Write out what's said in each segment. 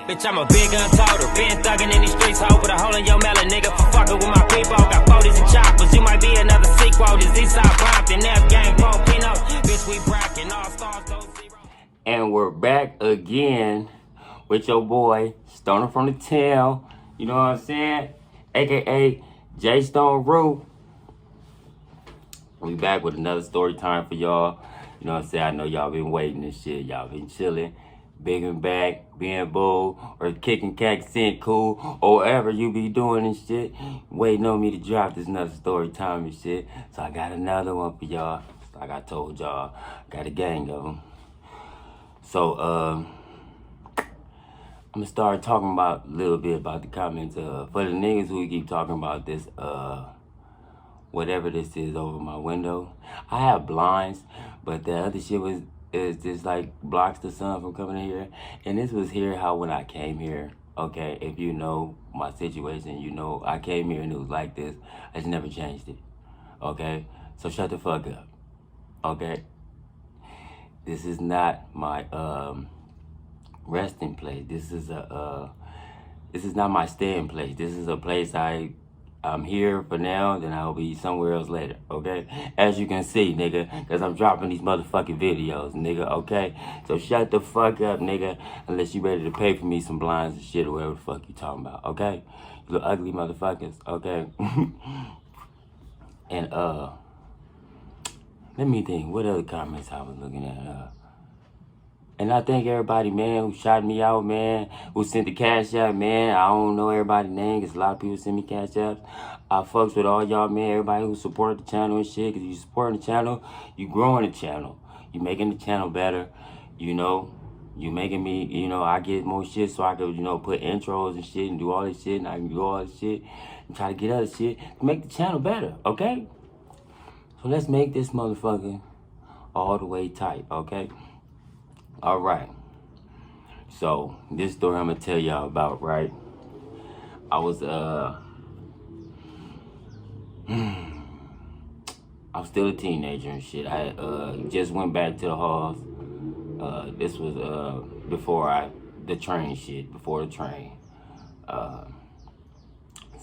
Bitch, I'm a big gun toter. Been thugging in these streets, ho. Put a hole in your melon, nigga, for fucking with my people. Got 40s and choppers. You might be another sequel. This Eastside Compton, F gang, Pino. Bitch, we brackin' all stars, those zeros. And we're back again with your boy, Stoner from the Town. You know what I'm saying? AKA J Stone Roo. We back with another story time for y'all. You know what I'm saying? I know y'all been waiting and shit. Y'all been chilling, big and back, being bull, or kicking cactus in cool, or whatever you be doing and shit. Waiting on me to drop this another story time and shit. So I got another one for y'all. Like I told y'all, got a gang of them. So, I'm gonna start talking about a little bit about the comments. For the niggas who keep talking about this, whatever this is over my window. I have blinds, but the other shit is just like blocks the sun from coming in here. And this was here how when I came here, okay, if you know my situation, you know I came here and it was like this. I just never changed it, okay? So shut the fuck up, okay? This is not my resting place. This is not my staying place. This is a place I'm here for now, then I'll be somewhere else later, okay? As you can see, nigga, because I'm dropping these motherfucking videos, nigga, okay? So shut the fuck up, nigga, unless you ready to pay for me some blinds and shit or whatever the fuck you talking about, okay? You little ugly motherfuckers, okay? And, let me think, what other comments I was looking at? And I thank everybody, man, who shot me out, man, who sent the cash out, man. I don't know everybody's name, because a lot of people send me cash apps. I fucks with all y'all, man, everybody who support the channel and shit, because you supporting the channel, you growing the channel. You making the channel better, you know. You making me, you know, I get more shit so I can, you know, put intros and shit and do all this shit, and I can do all this shit and try to get other shit to make the channel better, okay? So let's make this motherfucker all the way tight, okay? All right. So this story I'm gonna tell y'all about, right? I was I'm still a teenager and shit. I just went back to the halls. This was before the train.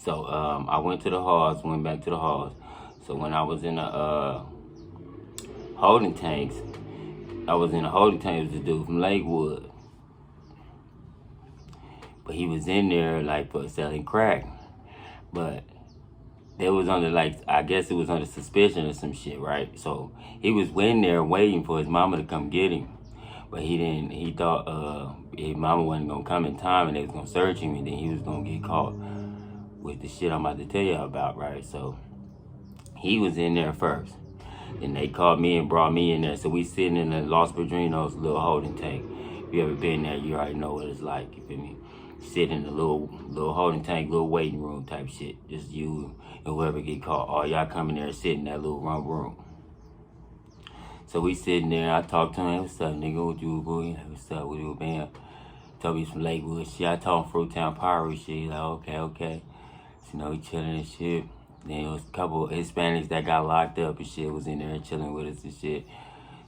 So I went to the halls, went back to the halls. So when I was in the holding tanks, it was a dude from Lakewood. But he was in there like for selling crack. But they was under like, I guess it was under suspicion or some shit, right? So he was in there waiting for his mama to come get him. But he thought his mama wasn't gonna come in time and they was gonna search him and then he was gonna get caught with the shit I'm about to tell you about, right? So he was in there first. And they called me and brought me in there. So we sitting in the Los Padrinos little holding tank. If you ever been there, you already know what it's like, you feel me? Sitting in the little holding tank, little waiting room type shit. Just you and whoever get caught. All y'all come in there and sit in that little room. So we sitting there, I talked to him, what's up, nigga, what you boy? What's up, what you been? Told me some Lakewood shit. I told him Fruittown Pirate shit. He's like, okay. So, you know, he chilling and shit. Then there was a couple of Hispanics that got locked up and shit was in there chilling with us and shit.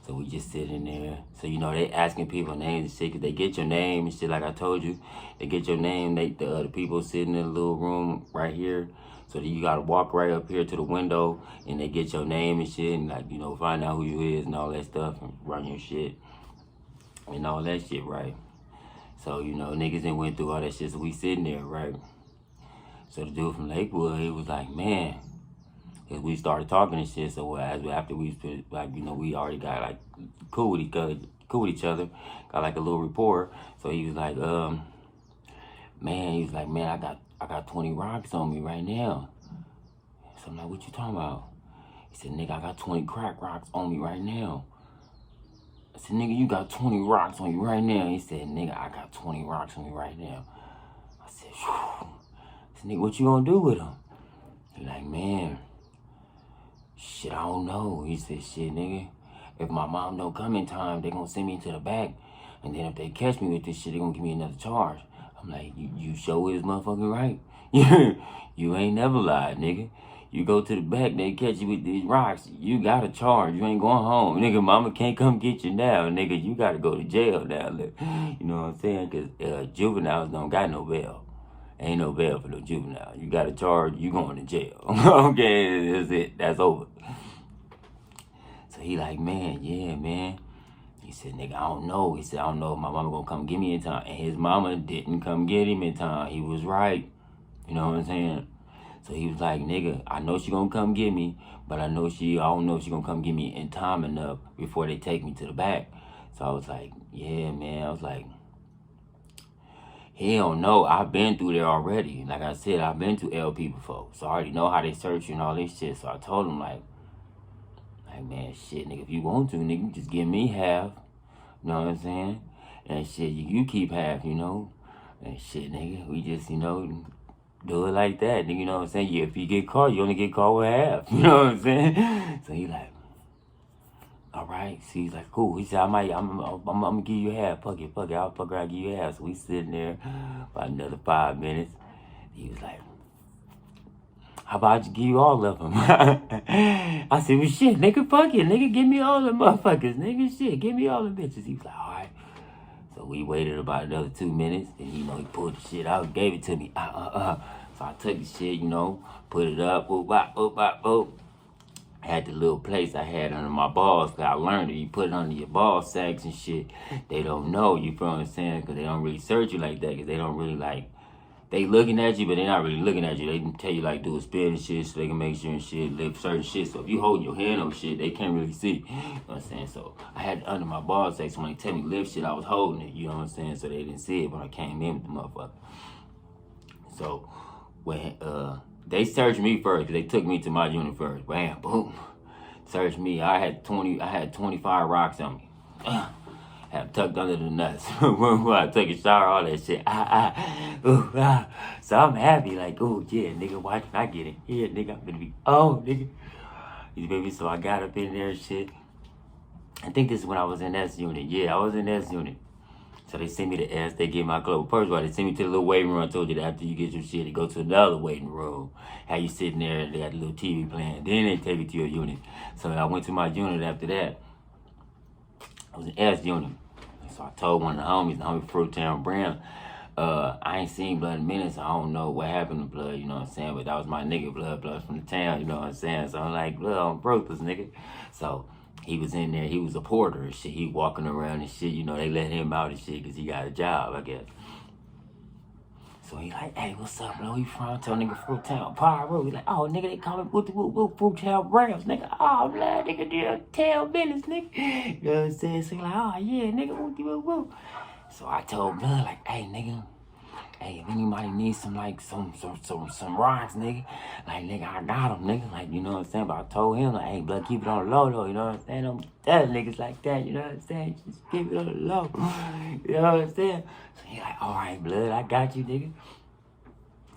So we just sitting there. So, you know, they asking people names and shit, because they get your name and shit, like I told you. They get your name, the people sitting in a little room right here. So you gotta walk right up here to the window and they get your name and shit and, like, you know, find out who you is and all that stuff and run your shit and all that shit, right? So, you know, niggas done went through all that shit, so we sitting there, right? So the dude from Lakewood, he was like, man, cause we started talking and shit. So after we, like, you know, we already got like cool with each other, got like a little rapport. So he was like, man, I got 20 rocks on me right now. So I'm like, what you talking about? He said, nigga, I got 20 crack rocks on me right now. I said, nigga, you got 20 rocks on you right now. He said, nigga, I got 20 rocks on me right now. I said, whew. I said, nigga, what you gonna do with them? He like, man, shit, I don't know. He said, shit, nigga, if my mom don't come in time, they gonna send me to the back. And then if they catch me with this shit, they gonna give me another charge. I'm like, you sure is motherfucking right. You ain't never lied, nigga. You go to the back, they catch you with these rocks. You got to charge. You ain't going home. Nigga, mama can't come get you now. Nigga, you got to go to jail now. You know what I'm saying? Because juveniles don't got no bail. Ain't no bail for no juvenile. You got to charge, you going to jail. Okay, that's it. That's over. So he like, man, yeah, man. He said, nigga, I don't know. He said, I don't know if my mama gonna come get me in time. And his mama didn't come get him in time. He was right. You know what I'm saying? So he was like, nigga, I know she gonna come get me, but I don't know if she gonna come get me in time enough before they take me to the back. So I was like, yeah, man. I was like, hell no, I've been through there already. Like I said, I've been to LP before. So I already know how they search you and all this shit. So I told him like, man, shit, nigga, if you want to, nigga, just give me half. You know what I'm saying? And shit, you keep half, you know? And shit, nigga, we just, you know, do it like that, nigga, you know what I'm saying? Yeah, if you get caught, you only get caught with half. You know what I'm saying? So he like, all right. So he's like, cool. He said, I'm gonna give you half. Fuck it. I'll fuck around, give you half. So we sitting there about another 5 minutes. He was like, how about I just give you all of them? I said, well, shit, nigga, fuck it. Nigga, give me all the motherfuckers. Nigga, shit, give me all the bitches. He was like, all right. So we waited about another 2 minutes. And, you know, he pulled the shit out and gave it to me. So I took the shit, you know, put it up. Boop, bop, boop, bop, boop. I had the little place I had under my balls. Cause I learned it. You put it under your ball sacks and shit. They don't know. You feel what I'm saying? Because they don't really search you like that. Because they don't really, like, they looking at you, but they not really looking at you. They can tell you, like, do a spin and shit so they can make sure and shit, lift certain shit. So if you hold your hand on shit, they can't really see. You know what I'm saying? So I had it under my ball sacks. So when they tell me lift shit, I was holding it. You know what I'm saying? So they didn't see it when I came in with the motherfucker. So when they searched me first, because they took me to my unit first. Bam, boom. Searched me. I had 25 rocks on me. Had tucked under the nuts. When I took a shower, all that shit. So I'm happy, like, oh yeah, nigga, why can I get it? Yeah, nigga, I'm gonna be, nigga. You feel me? So I got up in there and shit. I think this is when I was in S unit. Yeah, I was in S unit. So they sent me to S, they get my clothes. First of all, they sent me to the little waiting room. I told you that after you get your shit, they go to another waiting room. How you sitting there, and they got a little TV playing. Then they take you to your unit. So I went to my unit after that. I was in S unit. So I told one of the homies, Fruittown Brown, I ain't seen Blood in a minute, so I don't know what happened to Blood, you know what I'm saying? But that was my nigga, Blood from the town, you know what I'm saying? So I'm like, Blood, I'm broke this nigga. So he was in there, he was a porter and shit. He walking around and shit, you know, they let him out and shit because he got a job, I guess. So he like, hey, what's up, bro? You from? Tell nigga Fruittown Pyro. He like, oh, nigga, they call me Fruittown Rams, nigga. Oh, man, nigga, deal tell business, nigga. You know what I'm saying? So he like, oh, yeah, nigga, woo. So I told Blood, like, hey, nigga, hey, if anybody needs some rocks, nigga, like, nigga, I got them, nigga. Like, you know what I'm saying? But I told him, like, hey, Blood, keep it on the low, though. You know what I'm saying? Don't tell niggas like that, you know what I'm saying? Just keep it on the low. You know what I'm saying? So he like, all right, Blood, I got you, nigga.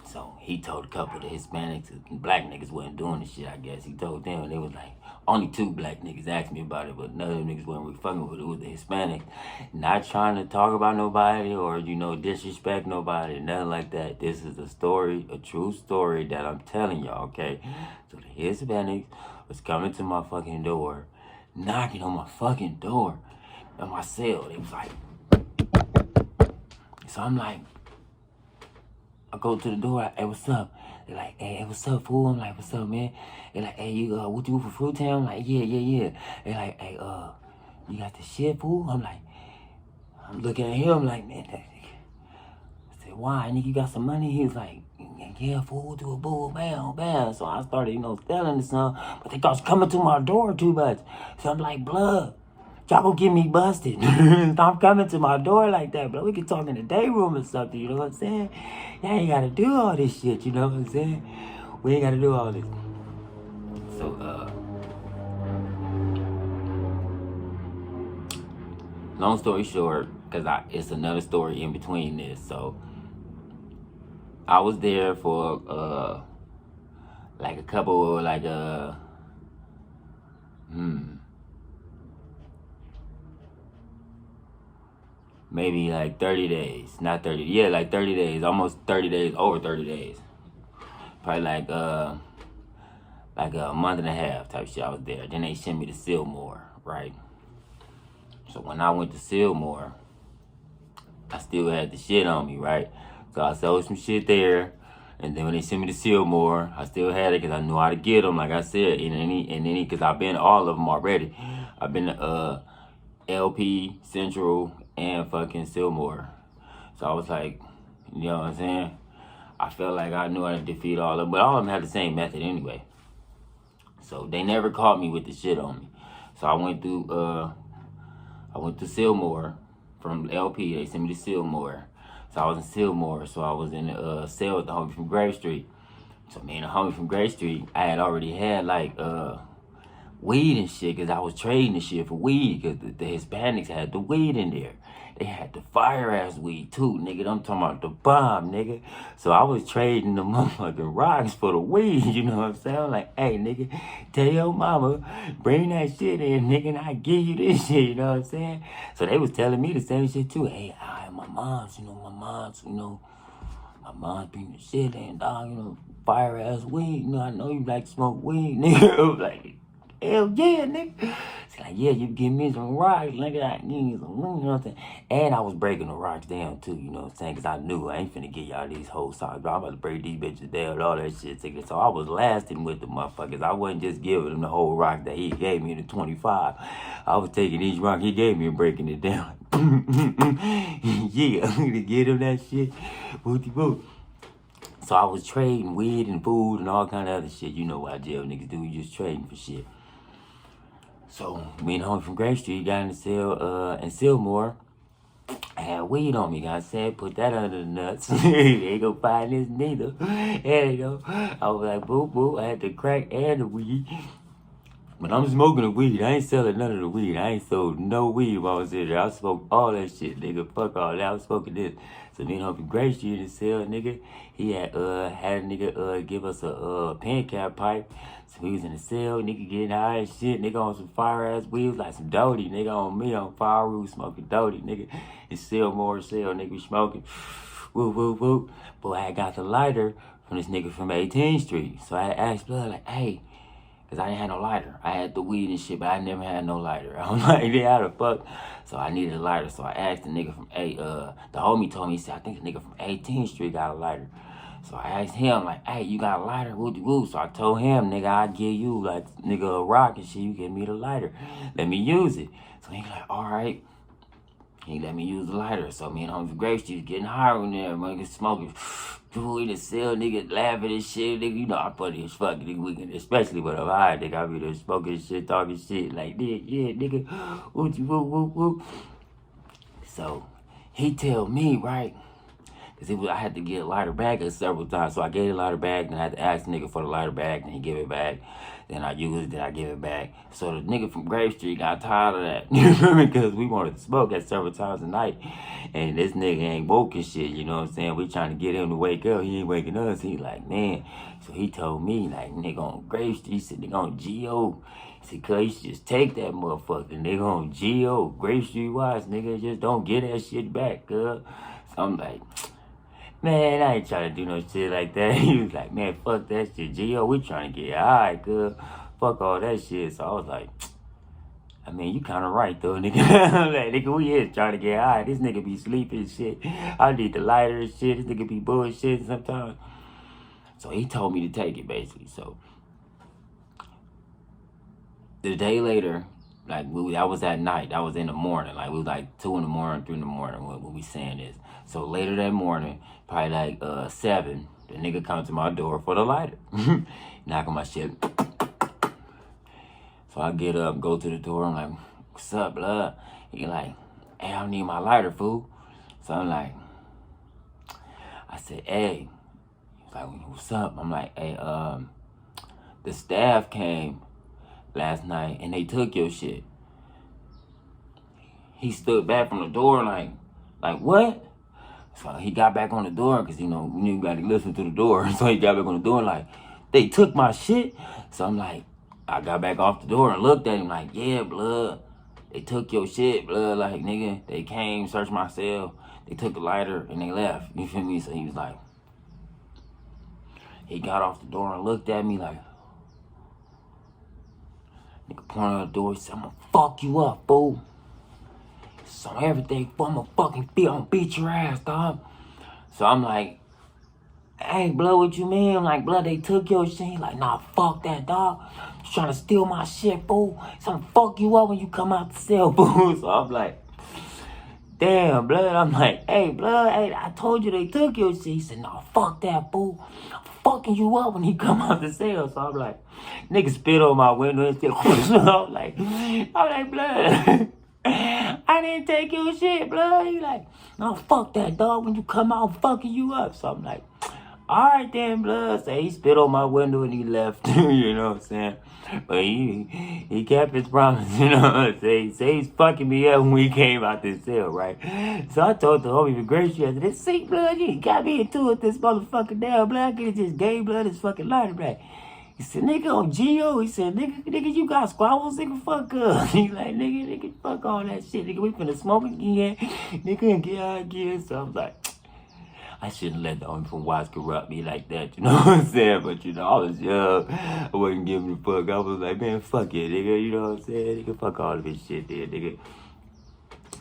So he told a couple of the Hispanics and black niggas wasn't doing this shit, I guess. He told them, and they was like, only 2 black niggas asked me about it, but none of them niggas wasn't really fucking with it. It was the Hispanics. Not trying to talk about nobody or, you know, disrespect nobody, nothing like that. This is a story, a true story that I'm telling y'all, okay? So the Hispanics was coming to my fucking door, knocking on my fucking door at my cell. They was like, so I'm like, I go to the door, hey, what's up? They're like, hey, what's up, fool? I'm like, what's up, man? They're like, hey, you, what you do for Fruittown? I'm like, yeah. They're like, hey, you got the shit, fool? I'm like, I'm looking at him like, man, I said, why, nigga, you got some money? He was like, yeah, fool, do a boo, bam. So I started, you know, selling this song, but they was coming to my door too much. So I'm like, Blood, y'all gonna get me busted. I'm coming to my door like that, bro. We can talk in the day room or something, you know what I'm saying? Y'all ain't gotta do all this shit, you know what I'm saying? We ain't gotta do all this. So, long story short, because it's another story in between this. So, I was there for, like a couple, like, maybe like 30 days. Not 30. Yeah, like 30 days. Almost 30 days. Over 30 days. Probably like, like a month and a half type shit. I was there. Then they sent me to Sylmar, right? So when I went to Sylmar, I still had the shit on me, right? So I sold some shit there. And then when they sent me to Sylmar, I still had it because I knew how to get them, like I said. And any, because I've been all of them already. I've been to LP, Central, and fucking Sylmar. So I was like, you know what I'm saying? I felt like I knew how to defeat all of them, but all of them had the same method anyway. So they never caught me with the shit on me. So I went to Sylmar from LP. They sent me to Sylmar. So I was in Sylmar. So I was in the cell with the homie from Grave Street. So me and the homie from Grave Street, I had already had like weed and shit, because I was trading the shit for weed, because the Hispanics had the weed in there. They had the fire ass weed too, nigga. I'm talking about the bomb, nigga. So I was trading the motherfucking rocks for the weed, you know what I'm saying? Like, hey, nigga, tell your mama, bring that shit in, nigga, and I give you this shit, you know what I'm saying? So they was telling me the same shit too. Hey, my mom's bring the shit in, dog, you know, fire ass weed, you know, I know you like to smoke weed, nigga. I was like, hell yeah, nigga. It's like, yeah, you give me some rocks, nigga. I need some, you know what I'm saying? And I was breaking the rocks down too, you know what I'm saying? Because I knew I ain't finna get y'all these whole songs, but I'm about to break these bitches down, all that shit. So I was lasting with the motherfuckers. I wasn't just giving them the whole rock that he gave me, the 25. I was taking each rock he gave me and breaking it down. Yeah, to get him that shit. Booty boot. So I was trading weed and food and all kind of other shit. You know what jail niggas do, you just trading for shit. So me and homie from Grave Street got in the cell in Sylmar. I had weed on me. I said, put that under the nuts. They ain't gonna find this neither. There you go. I was like, boo boo. I had the crack and the weed. But I'm smoking the weed. I ain't selling none of the weed. I ain't sold no weed while I was in there. I smoked all that shit, nigga. Fuck all that. I was smoking this. So me and homie from Grave Street in the cell, nigga. He had a nigga give us a pen cap pipe. So we was in the cell, nigga getting high and shit, nigga on some fire ass weed, like some doty, nigga on me on fire roof smoking doty, nigga. It's Sylmar cell, nigga, we smoking. Whoop, whoop, whoop. Boy, I got the lighter from this nigga from 18th Street. So I asked Blood, like, hey, because I didn't have no lighter. I had the weed and shit, but I never had no lighter. I'm like, yeah, how the fuck? So I needed a lighter. So I asked the nigga from the homie told me, he said, I think the nigga from 18th Street got a lighter. So I asked him, like, hey, you got a lighter? Woo-de-woo. So I told him, nigga, I'll give you, like, nigga, a rock and shit. You give me the lighter. Let me use it. So he like, all right. He let me use the lighter. So me and homie from Grave Street getting high in there, nigga, smoking. Dude, in the cell, nigga, laughing and shit, nigga. You know, I'm funny as fuck, nigga, weekend, especially when I'm high, nigga. I be there smoking shit, talking shit, like, yeah, nigga. Woo-de-woo-woo-woo. So he tell me, right? Because I had to get a lighter bag several times. So I gave the lighter bag, then I had to ask the nigga for the lighter bag, then he give it back. Then I use it, then I give it back. So the nigga from Grave Street got tired of that. You feel me? Because we wanted to smoke at several times a night. And this nigga ain't woke and shit, you know what I'm saying? We trying to get him to wake up. He ain't waking us. He like, man. So he told me, like, nigga on Grave Street, he said, nigga on G.O. He said, cuz you should just take that motherfucker. Nigga on G.O. Grave Street wise, nigga, just don't get that shit back, cuz. So I'm like, man, I ain't trying to do no shit like that. He was like, man, fuck that shit. G.O., we trying to get high, cuz. Fuck all that shit. So I was like, I mean, you kind of right, though, nigga. I'm like, nigga, we is trying to get high. This nigga be sleeping and shit. I need the lighter and shit. This nigga be bullshit sometimes. So he told me to take it, basically. So the day later, like, that was at night. That was in the morning. Like, we was like 2 in the morning, 3 in the morning when we saying this. So later that morning, probably like 7, the nigga come to my door for the lighter. Knock on my shit. So I get up, go to the door. I'm like, what's up, blood? He like, hey, I need my lighter, fool. So I'm like, I said, hey. He's like, what's up? I'm like, hey, the staff came last night and they took your shit. He stood back from the door like what? So he got back on the door because, you know, you got to listen to the door. So he got back on the door like, they took my shit? So I'm like, I got back off the door and looked at him like, yeah, blood. They took your shit, blood. Like, nigga, they came, searched my cell. They took the lighter and they left. You feel me? So he was like, he got off the door and looked at me like, Nigga pointed out the door. He said, I'm gonna fuck you up, fool. So everything, fool, I'm gonna beat your ass, dog. So I'm like, hey, blood, what you mean? I'm like, blood, they took your shit. He's like, nah, fuck that, dog. You trying to steal my shit, fool. So I'm gonna fuck you up when you come out the cell, fool. So I'm like, damn, blood. I'm like, hey, blood, hey, I told you they took your shit. He said, nah, fuck that, fool. I'm fucking you up when you come out the cell. So I'm like, nigga spit on my window and still. I'm like, blood. I didn't take your shit, blood. He like, no, fuck that, dog. When you come out, I'm fucking you up. So I'm like, all right then, blood. So he spit on my window and he left. You know what I'm saying? But he kept his promise. You know what I'm saying? Say he's fucking me up when we came out this cell, right? So I told the homie for Grace yesterday, see, blood, you got me into it, this motherfucker down, blood. I could have just gave blood his fucking lighter back. He said, nigga, on Geo. He said, nigga, you got squabbles, nigga, fuck up. He like, nigga, fuck all that shit. Nigga, we finna smoke again. Nigga, and get out again. So I'm like, I shouldn't let the homie from Watts corrupt me like that, you know what I'm saying? But, you know, I was young. I wasn't giving a fuck. I was like, man, fuck it, nigga, you know what I'm saying? Nigga, fuck all of this shit there, nigga.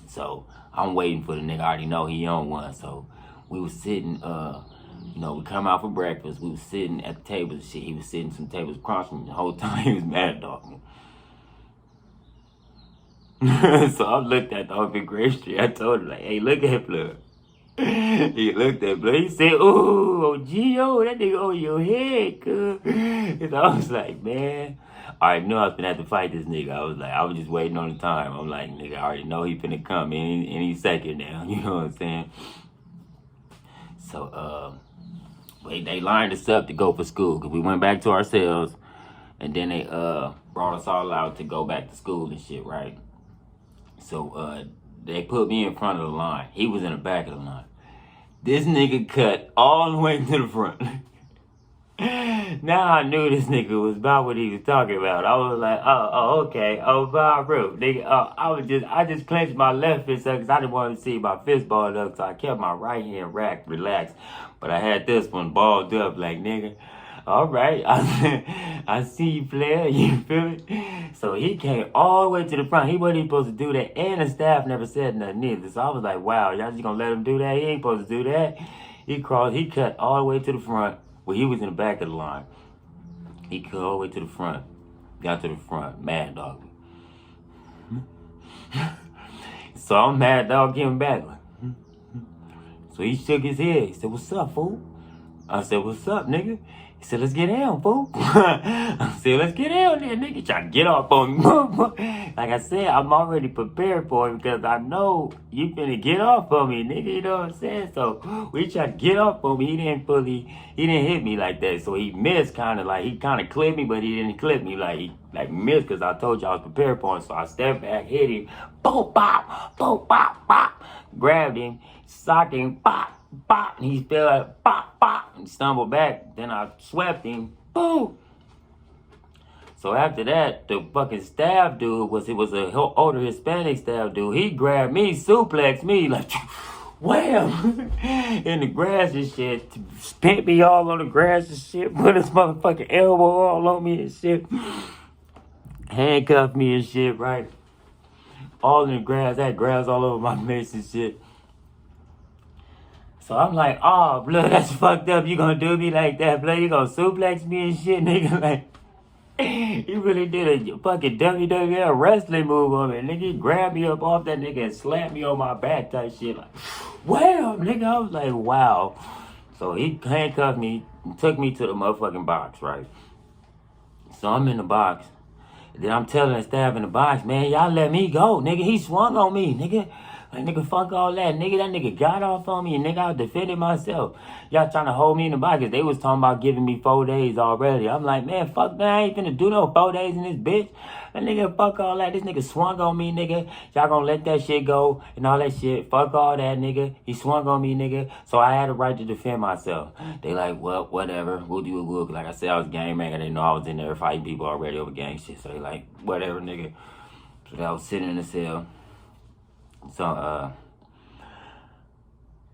So I'm waiting for the nigga. I already know he on one. So we was sitting, you know, we come out for breakfast. We was sitting at the table and shit. He was sitting some tables across from me the whole time. He was mad dog me. So I looked at the homie Grace Street. I told him, like, hey, look at blood. He looked at blood. He said, ooh, oh, Gio, that nigga on your head, cuz. And I was like, man, I already knew I was gonna have to fight this nigga. I was just waiting on the time. I'm like, nigga, I already know he finna come any second now. You know what I'm saying? So, they lined us up to go for school because we went back to our cells and then they brought us all out to go back to school and shit, right? So they put me in front of the line. He was in the back of the line. This nigga cut all the way to the front. Now I knew this nigga was about what he was talking about. I was like, oh, okay. Oh, bro, nigga. I just clenched my left fist up because I didn't want to see my fist balled up, so I kept my right hand racked, relaxed. But I had this one balled up, like, nigga. All right, I see you, player. You feel me? So he came all the way to the front. He wasn't even supposed to do that, and the staff never said nothing either. So I was like, wow, y'all just gonna let him do that? He ain't supposed to do that. He cut all the way to the front. Well, he was in the back of the line. He cut all the way to the front. Got to the front. Mad dog. So I'm mad dog getting back. So he shook his head. He said, what's up, fool? I said, what's up, nigga? He said, let's get down, fool. I said, let's get down there, nigga. Trying to get off on me. Like I said, I'm already prepared for it because I know you finna get off on me, nigga. You know what I'm saying? So we tried to get off on me. He didn't hit me like that. So he missed he kind of clipped me, but he didn't clip me. He missed because I told you I was prepared for him. So I stepped back, hit him. Boom, bop, boom, bop, bop. Grabbed him, socked him, bop. Bop, and he fell out, bop, bop, and stumbled back. Then I swept him, boom. So after that, the fucking staff dude it was an older Hispanic staff dude. He grabbed me, suplexed me, like, wham, in the grass and shit. Spent me all on the grass and shit. Put his motherfucking elbow all on me and shit. Handcuffed me and shit, right? All in the grass. I had grass all over my face and shit. So I'm like, oh, blood, that's fucked up. You gonna do me like that, blood? You gonna suplex me and shit, nigga? Like, he really did a fucking WWF wrestling move on me. Nigga, he grabbed me up off that nigga and slapped me on my back type shit. Like, wham, nigga. I was like, wow. So he handcuffed me and took me to the motherfucking box, right? So I'm in the box. Then I'm telling the staff in the box, man, y'all let me go, nigga. He swung on me, nigga. Like, nigga, fuck all that. Nigga, that nigga got off on me, and nigga, I was defending myself. Y'all trying to hold me in the box, cause they was talking about giving me 4 days already. I'm like, man, fuck that. I ain't finna do no 4 days in this bitch. That nigga, fuck all that. This nigga swung on me, nigga. Y'all gonna let that shit go and all that shit. Fuck all that, nigga. He swung on me, nigga. So I had a right to defend myself. They like, well, whatever. We'll do what we'll. Like I said, I was gang man. They know I was in there fighting people already over gang shit. So they like, whatever, nigga. So I was sitting in the cell. So,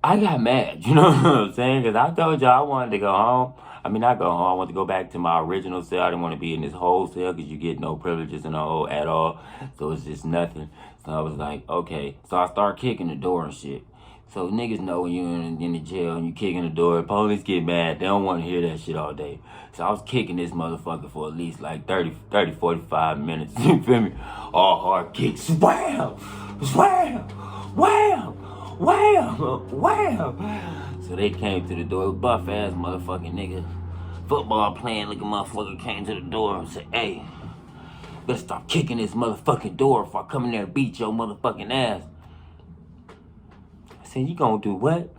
I got mad, you know what I'm saying? Because I told y'all I wanted to go home. I mean, not go home. I wanted to go back to my original cell. I didn't want to be in this whole cell because you get no privileges in the whole at all. So it's just nothing. So I was like, okay. So I start kicking the door and shit. So niggas know when you're in the jail and you kicking the door. Police get mad. They don't want to hear that shit all day. So I was kicking this motherfucker for at least like 45 minutes. You feel me? All hard kicks. Wham! Wham! Wham! Wham! Wham! So they came to the door. Buff ass motherfucking nigga. Football playing looking motherfucker came to the door and said, hey, better stop kicking this motherfucking door if I come in there and beat your motherfucking ass. I said, you gonna do what?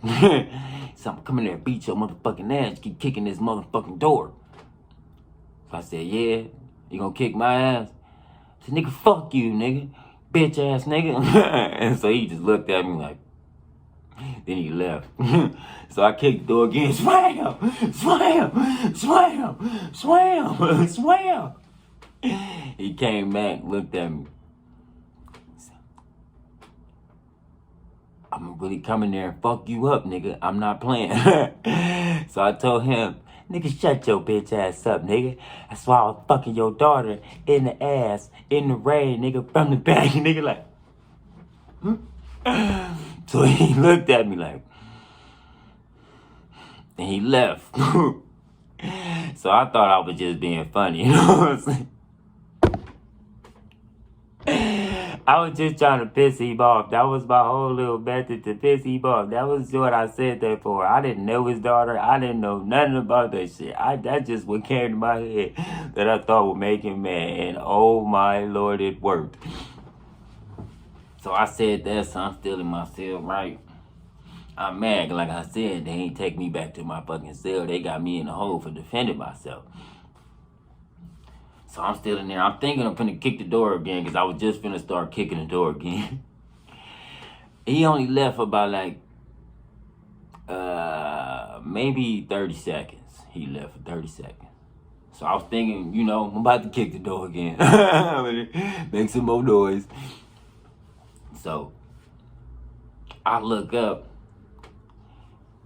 So I'm coming there and beat your motherfucking ass. You keep kicking this motherfucking door. So I said, yeah, you gonna kick my ass? I said, nigga, fuck you, nigga. Bitch ass nigga. And so he just looked at me like, then he left. So I kicked the door again. Swam! Swam! Swam! Swam! Swam! He came back, looked at me. I'm really coming there and fuck you up, nigga. I'm not playing. So I told him, nigga, shut your bitch ass up, nigga. That's why I was fucking your daughter in the ass, in the rain, nigga, from the back. Nigga like, So he looked at me like, and he left. So I thought I was just being funny, you know what I'm saying? I was just trying to piss him off. That was my whole little method to piss him off. That was what I said that for. I didn't know his daughter. I didn't know nothing about that shit. That just what came to my head that I thought would make him mad. And oh my Lord, it worked. So I said that, so I'm still in my cell, right? I'm mad, like I said, they ain't take me back to my fucking cell. They got me in the hole for defending myself. So I'm still in there. I'm thinking I'm finna kick the door again because I was just finna start kicking the door again. He only left about like, maybe 30 seconds. He left for 30 seconds. So I was thinking, you know, I'm about to kick the door again. Make some more noise. So I look up,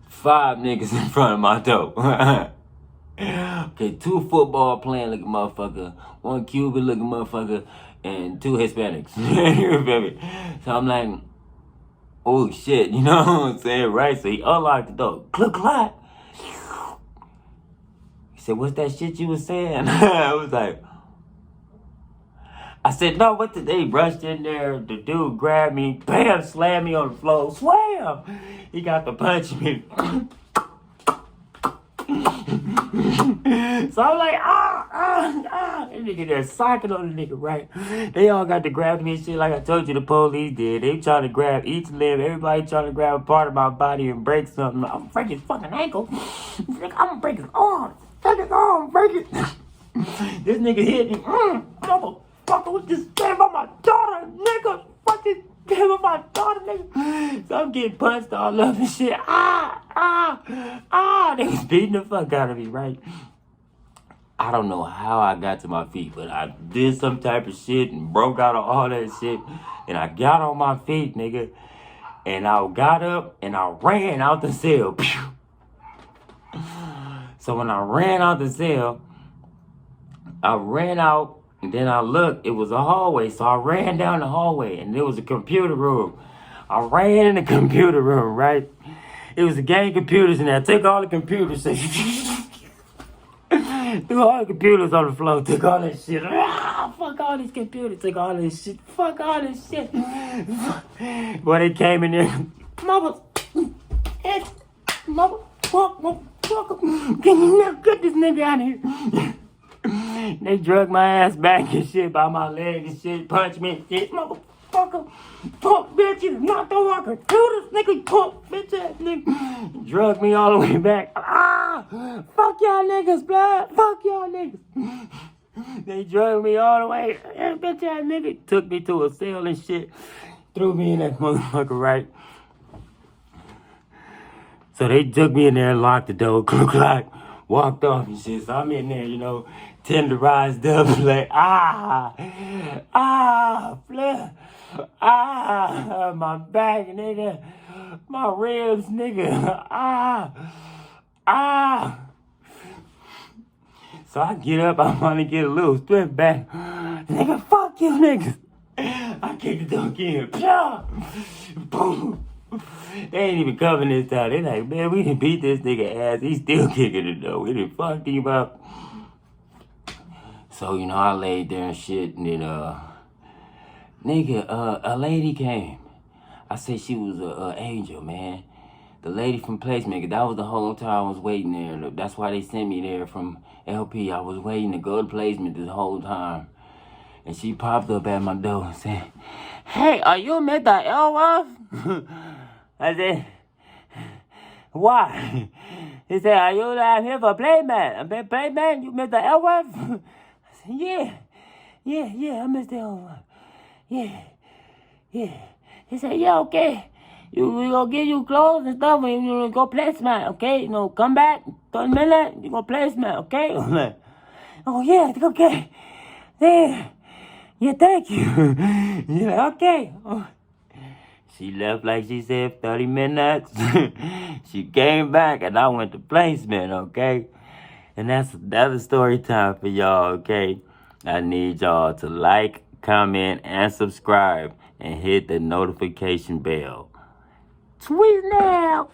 5 niggas in front of my door. Okay, 2 football playing looking motherfucker, 1 Cuban looking motherfucker, and 2 Hispanics. You feel me? So I'm like, oh shit, you know what I'm saying, right? So he unlocked the door. Click, clack. He said, what's that shit you was saying? I was like, I said, no, what did they rushed in there? The dude grabbed me, bam, slammed me on the floor, swam. He got to punch me. So I'm like, that nigga there socking on the nigga, right? They all got to grab me and shit like I told you the police did. They trying to grab each limb. Everybody trying to grab a part of my body and break something. I'm gonna break his fucking ankle. I'm gonna break his arm. Take his arm, break it. This nigga hit me. Motherfucker, this game about my daughter, nigga. Fuck this game about my daughter, nigga. So I'm getting punched all up and shit. They was beating the fuck out of me, right? I don't know how I got to my feet, but I did some type of shit and broke out of all that shit. And I got on my feet, nigga. And I got up and I ran out the cell. So when I ran out the cell, I ran out and then I looked. It was a hallway. So I ran down the hallway and there was a computer room. I ran in the computer room, right? It was a gang of computers in there. I took all the computers. Threw all the computers on the floor. Took all that shit. Fuck all these computers. Took all this shit. Fuck all this shit. Boy, they came in there. Get this nigga out of here. They drug my ass back and shit by my leg and shit. Punched me and shit. Motherfucker. Punk bitch. You not the walker. Do this nigga. Punk bitch ass nigga. Drug me all the way back. Fuck y'all niggas, blood. Fuck y'all niggas. They drug me all the way. Bitch ass nigga. Took me to a cell and shit. Threw me in that motherfucker, right? So they took me in there and locked the door. Clock. walked off and shit. So I'm in there, you know, tenderized up, like, flip, my back, nigga, my ribs, nigga, So I get up, I want to get a little strength back. Nigga, fuck you, niggas. I kick the dunk in. Boom. They ain't even coming this time. They like, man, we done beat this nigga ass. He's still kicking it though. We done fucked him up. So, you know, I laid there and shit, and then, nigga, a lady came. I said she was a angel, man. The lady from placement, that was the whole time I was waiting there. That's why they sent me there from LP. I was waiting to go to placement this whole time. And she popped up at my door and said, hey, are you Mr. Elworth? I said, why? He said, are you I'm here for playmat? I'm here playmat? You Mr. Elworth? I said, yeah, I'm Mr. Elworth. Yeah. He said, yeah, okay. We gonna give you clothes and stuff and you go placement, okay? You know, come back, 30 minutes, you go placement, okay? I'm like, oh yeah, okay. Yeah, thank you. Yeah, okay. Oh. She left like she said 30 minutes. She came back and I went to placement, okay? And that's story time for y'all, okay? I need y'all to like, comment, and subscribe and hit the notification bell. Tweet now!